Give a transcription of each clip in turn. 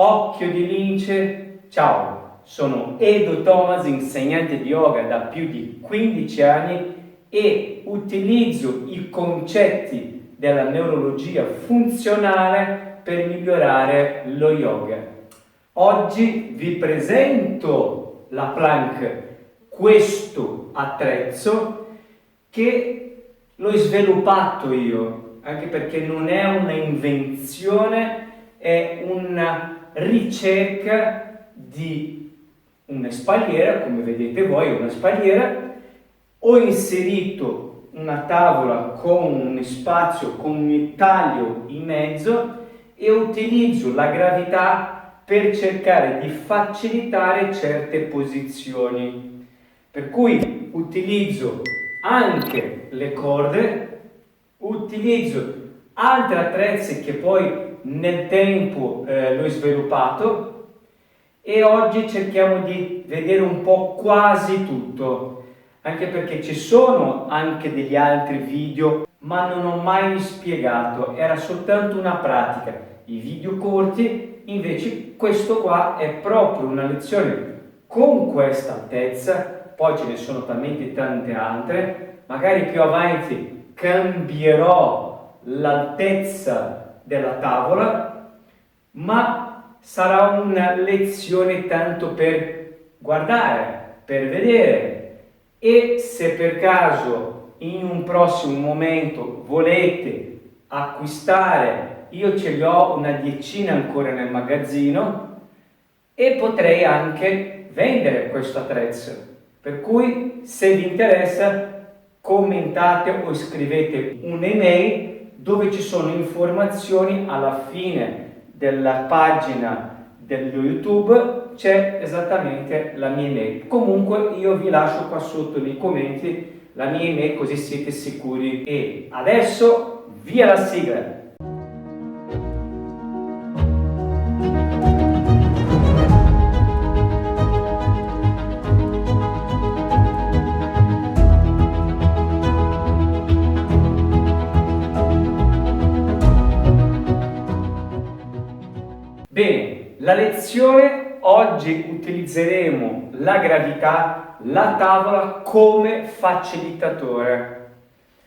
Occhio di lince, ciao, sono Edo Thomas, insegnante di yoga da più di 15 anni e utilizzo i concetti della neurologia funzionale per migliorare lo yoga. Oggi vi presento la plank, questo attrezzo che l'ho sviluppato io, anche perché non è una invenzione, è una ricerca di una spalliera, come vedete voi, una spalliera. Ho inserito una tavola con un spazio, con un taglio in mezzo e utilizzo la gravità per cercare di facilitare certe posizioni. Per cui utilizzo anche le corde, utilizzo altri attrezzi che poi nel tempo l'ho sviluppato e oggi cerchiamo di vedere un po' quasi tutto, anche perché ci sono anche degli altri video ma non ho mai spiegato, era soltanto una pratica, i video corti. Invece questo qua è proprio una lezione con questa altezza, poi ce ne sono talmente tante altre, magari più avanti cambierò l'altezza della tavola, ma sarà una lezione tanto per guardare, per vedere, e se per caso in un prossimo momento volete acquistare, io ce li ho una decina ancora nel magazzino e potrei anche vendere questo attrezzo. Per cui se vi interessa commentate o scrivete un'email dove ci sono informazioni. Alla fine della pagina dello YouTube c'è esattamente la mia email. Comunque io vi lascio qua sotto nei commenti la mia email, così siete sicuri. E adesso via la sigla! Bene, la lezione oggi utilizzeremo la gravità, la tavola come facilitatore.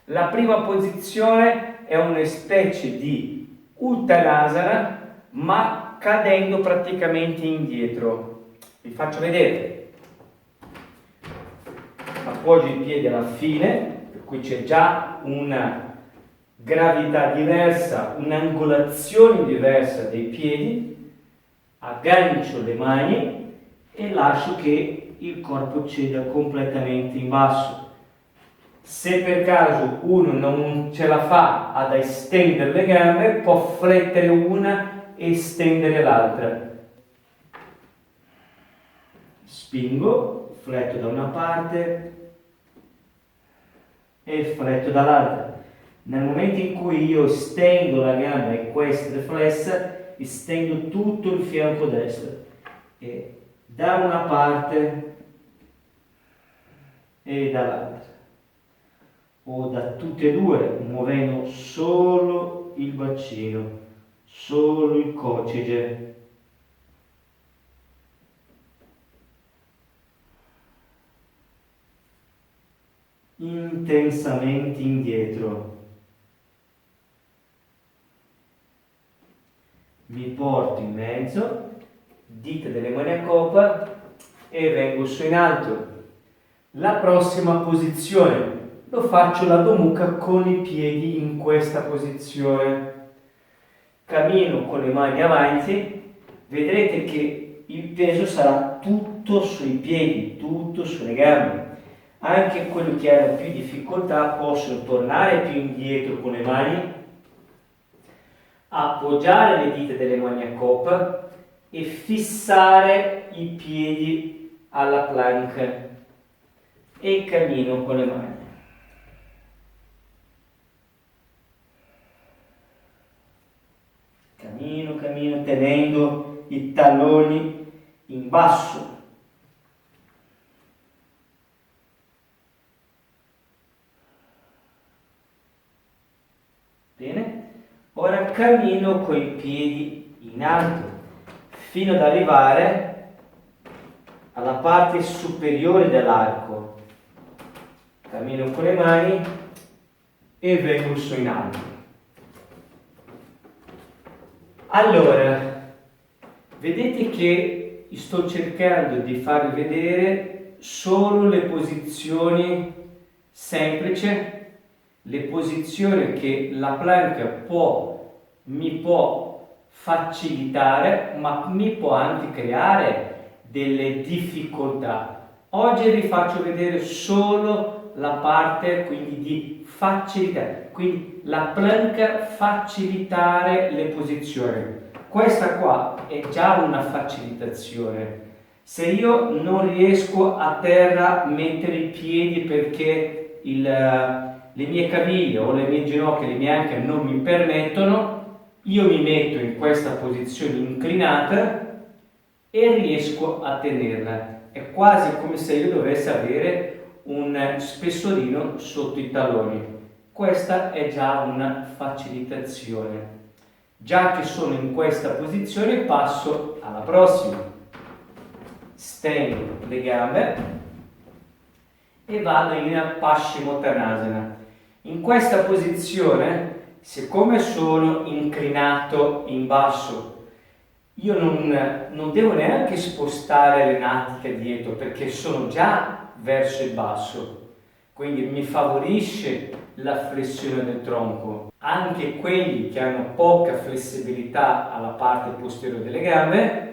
La prima posizione è una specie di Uttanasana, ma cadendo praticamente indietro. Vi faccio vedere. Appoggio i piedi alla fine, per cui c'è già una gravità diversa, un'angolazione diversa dei piedi. Aggancio le mani e lascio che il corpo ceda completamente in basso. Se per caso uno non ce la fa ad estendere le gambe, può flettere una e estendere l'altra. Spingo, fletto da una parte e fletto dall'altra. Nel momento in cui io stendo la gamba e questa è flessa, estendo tutto il fianco destro e da una parte e dall'altra, o da tutte e due, muovendo solo il bacino, solo il coccige. Intensamente indietro. Mi porto in mezzo, dita delle mani a coppa e vengo su in alto. La prossima posizione lo faccio l'Adho Mukha con i piedi in questa posizione. Cammino con le mani avanti, vedrete che il peso sarà tutto sui piedi, tutto sulle gambe. Anche quelli che hanno più difficoltà possono tornare più indietro con le mani, appoggiare le dita delle mani a coppa e fissare i piedi alla plank e cammino con le mani. Cammino tenendo i talloni in basso. Bene? Ora cammino con i piedi in alto, fino ad arrivare alla parte superiore dell'arco. Cammino con le mani e vengo su in alto. Allora, vedete che sto cercando di farvi vedere solo le posizioni semplici, le posizioni che la plank mi può facilitare, ma mi può anche creare delle difficoltà. Oggi vi faccio vedere solo la parte quindi di facilità, quindi la plank facilitare le posizioni. Questa qua è già una facilitazione. Se io non riesco a terra a mettere i piedi perché le mie caviglie o le mie ginocchia, le mie anche non mi permettono, io mi metto in questa posizione inclinata e riesco a tenerla. È quasi come se io dovessi avere un spessolino sotto i talloni. Questa è già una facilitazione. Già che sono in questa posizione passo alla prossima. Stendo le gambe e vado in Paschimottanasana. In questa posizione, siccome sono inclinato in basso, io non devo neanche spostare le natiche dietro perché sono già verso il basso, quindi mi favorisce la flessione del tronco. Anche quelli che hanno poca flessibilità alla parte posteriore delle gambe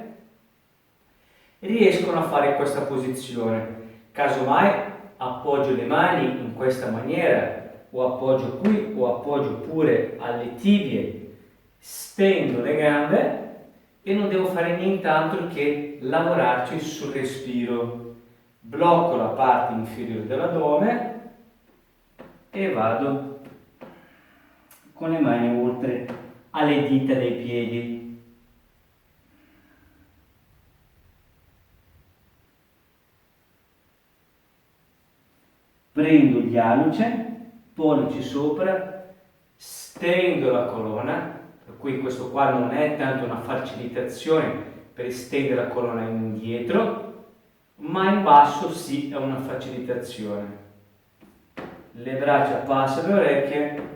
riescono a fare questa posizione. Casomai appoggio le mani in questa maniera, o appoggio qui o appoggio pure alle tibie, stendo le gambe e non devo fare nient'altro che lavorarci sul respiro. Blocco la parte inferiore dell'addome e vado con le mani oltre alle dita dei piedi. Prendo gli aluce, pollici sopra, stendo la colonna, per cui questo qua non è tanto una facilitazione per stendere la colonna indietro, ma in basso sì è una facilitazione. Le braccia passano le orecchie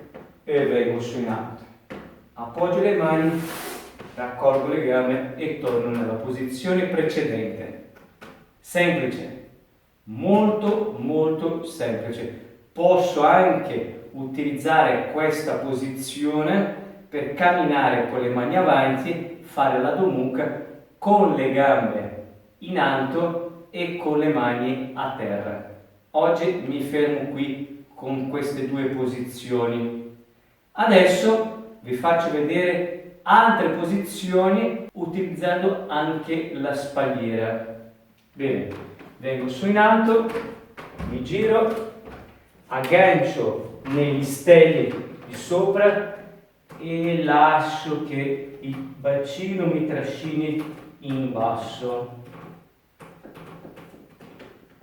e vengo su in alto. Appoggio le mani, raccolgo le gambe e torno nella posizione precedente. Semplice. Molto molto semplice. Posso anche utilizzare questa posizione per camminare con le mani avanti, fare la Adho Mukha con le gambe in alto e con le mani a terra. Oggi mi fermo qui con queste due posizioni. Adesso vi faccio vedere altre posizioni utilizzando anche la spalliera. Bene. Vengo su in alto, mi giro, aggancio negli stelli di sopra e lascio che il bacino mi trascini in basso.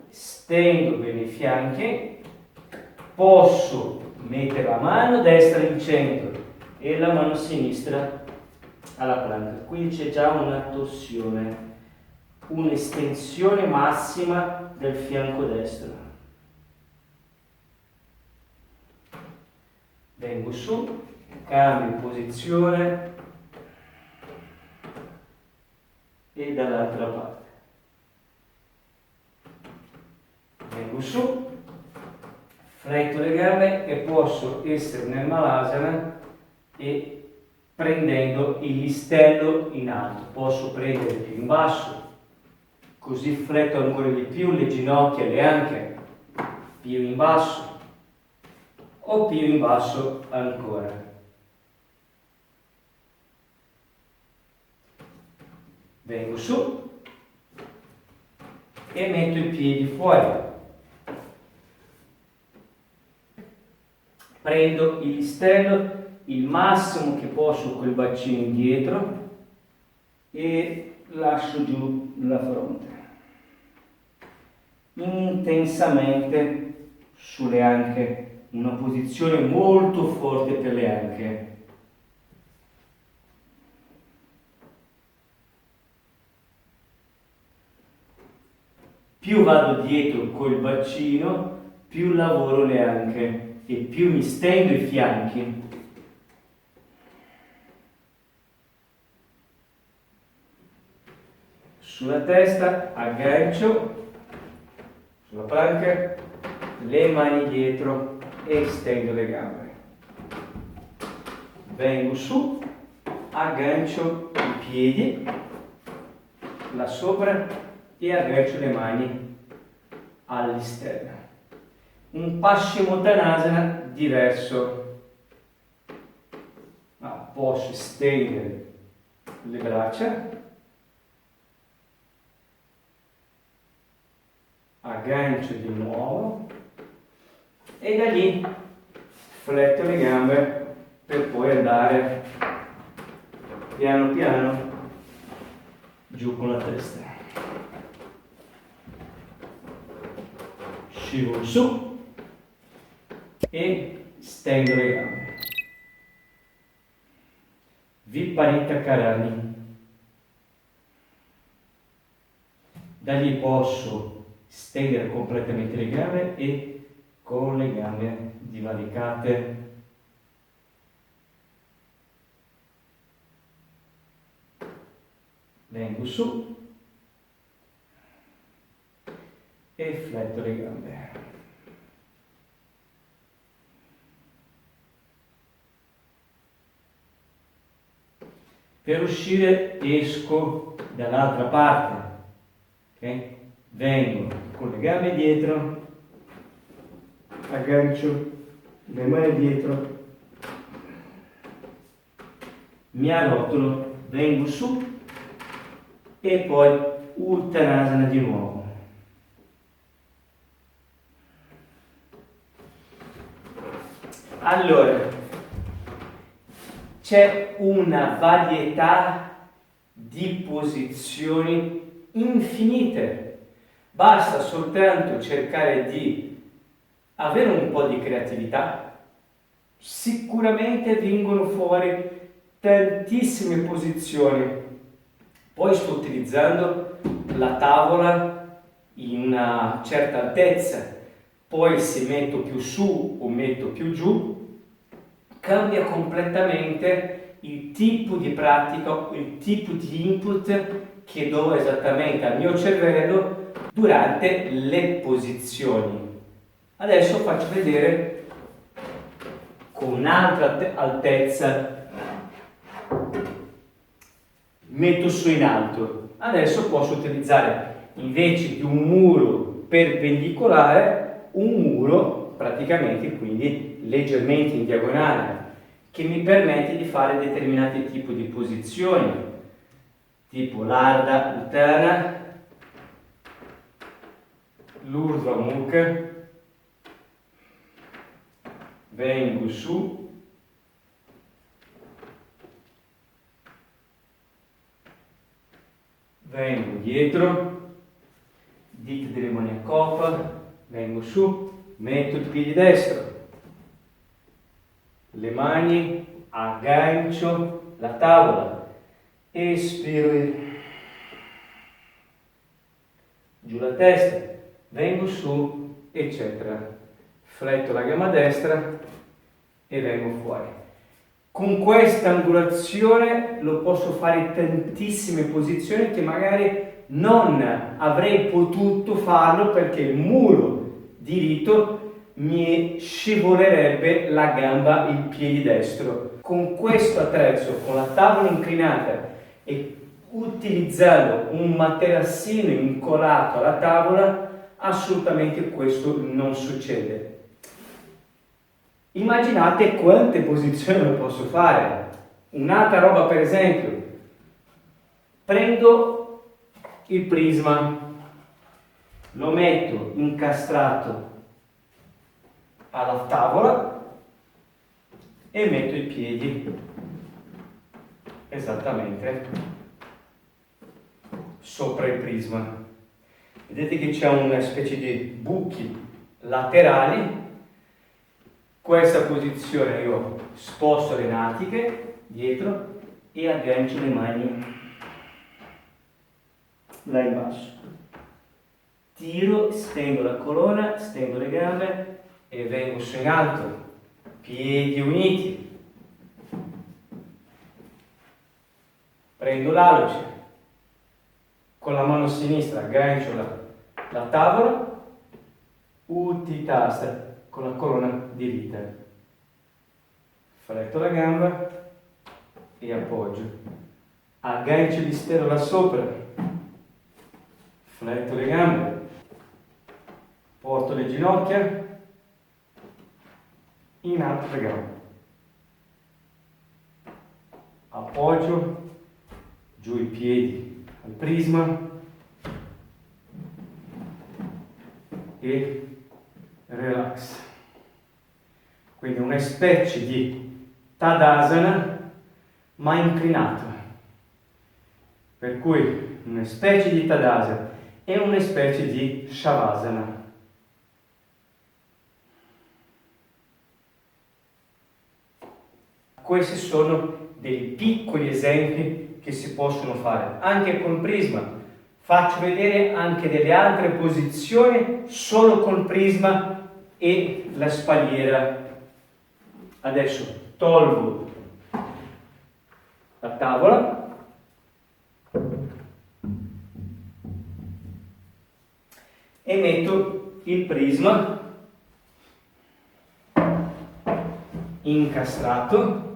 Stendo bene i fianchi, posso mettere la mano destra in centro e la mano sinistra alla planca. Qui c'è già una torsione. Un'estensione massima del fianco destro. Vengo su, cambio posizione e dall'altra parte. Vengo su, fletto le gambe e posso essere nel Malasana e prendendo il listello in alto. Posso prendere più in basso, così fletto ancora di più le ginocchia e le anche, più in basso o più in basso ancora. Vengo su e metto i piedi fuori. Prendo il listello il massimo che posso col bacino indietro e lascio giù la fronte. Intensamente sulle anche, una posizione molto forte per le anche. più vado dietro col bacino, più lavoro le anche e più mi stendo i fianchi. Sulla testa, aggancio, sulla planca, le mani dietro e stendo le gambe. Vengo su, aggancio i piedi là sopra e aggancio le mani all'esterno. Un Paschimottanasana diverso, ma posso stendere le braccia, aggancio di nuovo e da lì fletto le gambe per poi andare piano piano giù con la testa. Scivolo su e stendo le gambe. Viparita Karani. Da lì posso stendere completamente le gambe e con le gambe divaricate vengo su e fletto le gambe. Per uscire esco dall'altra parte, ok? Vengo con le gambe dietro, aggancio le mani dietro, mi arrotolo, vengo su e poi Uttanasana di nuovo. Allora, c'è una varietà di posizioni infinite. Basta soltanto cercare di avere un po' di creatività. Sicuramente vengono fuori tantissime posizioni. Poi sto utilizzando la tavola in una certa altezza. Poi se metto più su o metto più giù, cambia completamente il tipo di pratica, il tipo di input che do esattamente al mio cervello durante le posizioni. Adesso faccio vedere con un'altra altezza, metto su in alto. Adesso posso utilizzare invece di un muro perpendicolare un muro praticamente quindi leggermente in diagonale che mi permette di fare determinati tipi di posizioni tipo l'Ardha Uttana, l'Urdhva Mukha, vengo su, vengo dietro, dita delle mani a coppa, vengo su, metto il piede destro, le mani, aggancio la tavola, espiro giù la testa, vengo su, eccetera. Fletto la gamba destra e vengo fuori. Con questa angolazione lo posso fare in tantissime posizioni che magari non avrei potuto farlo perché il muro diritto mi scivolerebbe la gamba, il piede destro. Con questo attrezzo, con la tavola inclinata e utilizzando un materassino incollato alla tavola, assolutamente questo non succede. Immaginate quante posizioni lo posso fare. Un'altra roba, per esempio, prendo il prisma, lo metto incastrato alla tavola e metto i piedi esattamente sopra il prisma. Vedete che c'è una specie di buchi laterali. Questa posizione io sposto le natiche dietro e aggancio le mani là in basso. tiro, stendo la colonna, stendo le gambe e vengo su in alto, piedi uniti, prendo l'alluce, con la mano sinistra aggancio la tavola, uttitasta con la colonna diritta, fletto la gamba e appoggio, aggancio di stelo là sopra, fletto le gambe, porto le ginocchia, in alto le gambe, appoggio, giù i piedi al prisma e relax. Quindi una specie di Tadasana ma inclinato, per cui una specie di Tadasana e una specie di Shavasana. Questi sono dei piccoli esempi che si possono fare anche col prisma. Faccio vedere anche delle altre posizioni solo col prisma e la spalliera. Adesso tolgo la tavola e metto il prisma incastrato.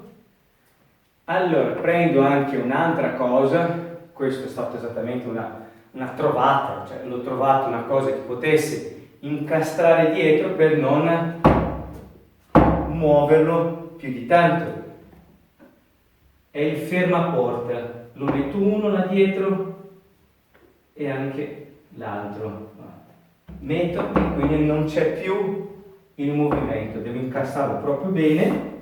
Allora prendo anche un'altra cosa, questo è stato esattamente una trovata, cioè l'ho trovato una cosa che potesse incastrare dietro per non muoverlo più di tanto. È il fermaporta, lo metto uno là dietro e anche l'altro. Metto e quindi non c'è più il movimento, devo incastrarlo proprio bene,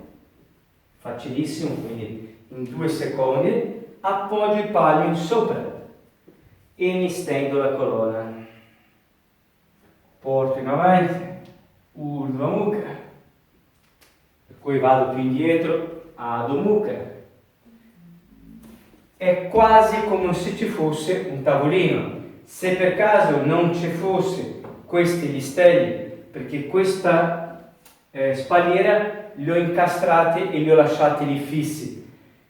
facilissimo, quindi in 2 secondi, appoggio i palmi sopra e mi stendo la colonna, porto in avanti, Urdhva Mukha, per cui vado più indietro, Adho Mukha. È quasi come se ci fosse un tavolino. Se per caso non ci fosse questi listelli, perché questa spalliera li ho incastrati e li ho lasciati lì fissi.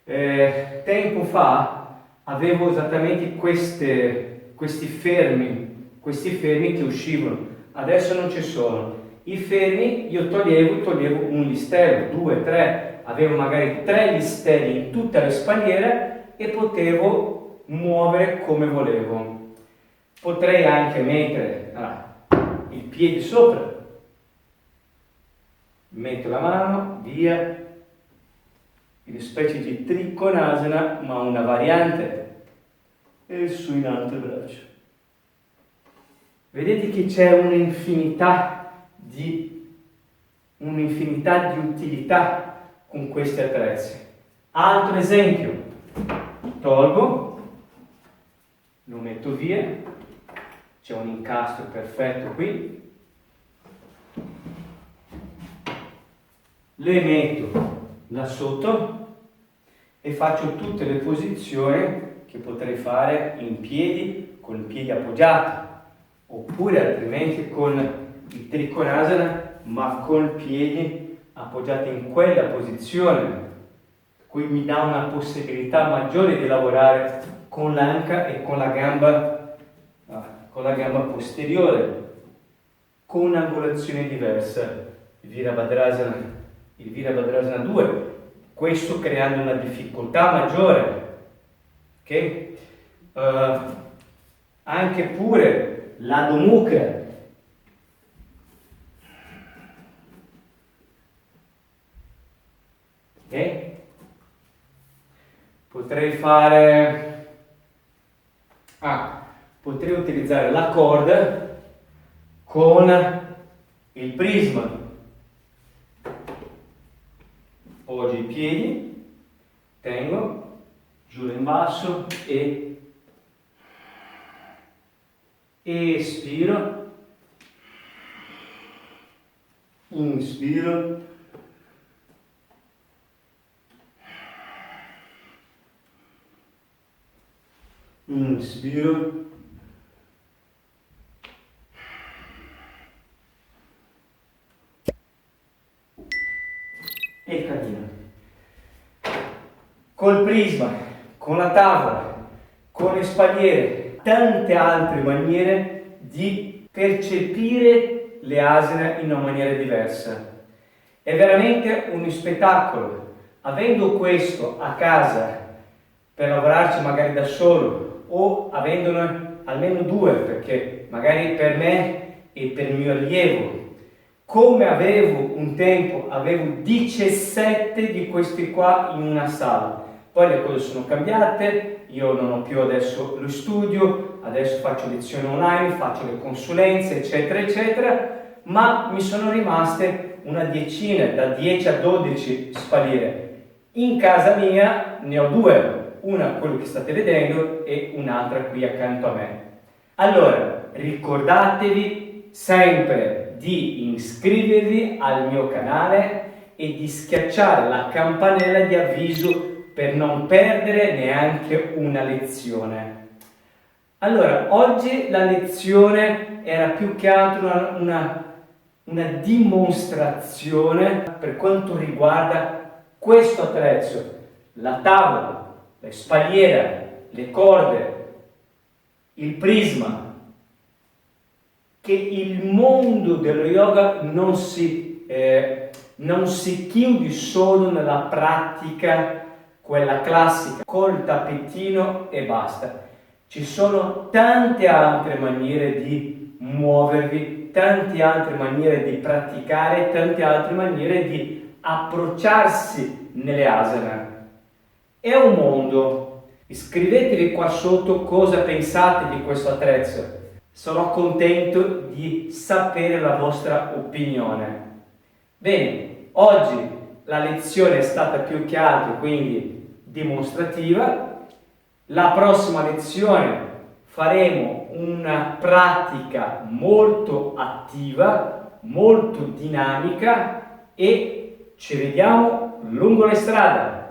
Tempo fa avevo esattamente questi fermi che uscivano, adesso non ci sono. I fermi io toglievo un listello, 2, 3, avevo magari 3 listelli in tutta la spalliera e potevo muovere come volevo. Potrei anche mettere il piede sopra, metto la mano, via, una specie di Trikonasana, ma una variante, e su in alto il braccio. Vedete che c'è un'infinità di utilità con questi attrezzi. Altro esempio, tolgo, lo metto via, c'è un incastro perfetto qui, le metto là sotto e faccio tutte le posizioni che potrei fare in piedi, con il piede appoggiato, oppure altrimenti con il Trikonasana, ma con i piedi appoggiati in quella posizione, qui mi dà una possibilità maggiore di lavorare con l'anca e con la gamba posteriore, con un'angolazione diversa, il Virabhadrasana 2, questo creando una difficoltà maggiore, ok? Anche pure l'Adho Mukha, ok? Potrei utilizzare la corda con il prisma. Poggio i piedi, tengo, giù in basso e espiro, inspiro, inspiro, col prisma, con la tavola, con le spalliere, tante altre maniere di percepire le asine in una maniera diversa. È veramente uno spettacolo. Avendo questo a casa per lavorarci magari da solo o avendone almeno 2, perché magari per me e per il mio allievo, come avevo un tempo, avevo 17 di questi qua in una sala. Poi le cose sono cambiate, io non ho più adesso lo studio, adesso faccio lezioni online, faccio le consulenze, eccetera, eccetera, ma mi sono rimaste una decina, da 10 a 12 spalliere. In casa mia ne ho 2, una quello che state vedendo e un'altra qui accanto a me. Allora, ricordatevi sempre di iscrivervi al mio canale e di schiacciare la campanella di avviso per non perdere neanche una lezione. Allora, oggi la lezione era più che altro una dimostrazione per quanto riguarda questo attrezzo, la tavola, la spalliera, le corde, il prisma, che il mondo dello yoga non si chiude solo nella pratica, quella classica, col tappetino e basta. Ci sono tante altre maniere di muovervi, tante altre maniere di praticare, tante altre maniere di approcciarsi nelle asana. È un mondo. Iscrivetevi qua sotto cosa pensate di questo attrezzo. Sono contento di sapere la vostra opinione. Bene, oggi la lezione è stata più che altro quindi dimostrativa. La prossima lezione faremo una pratica molto attiva, molto dinamica e ci vediamo lungo la strada.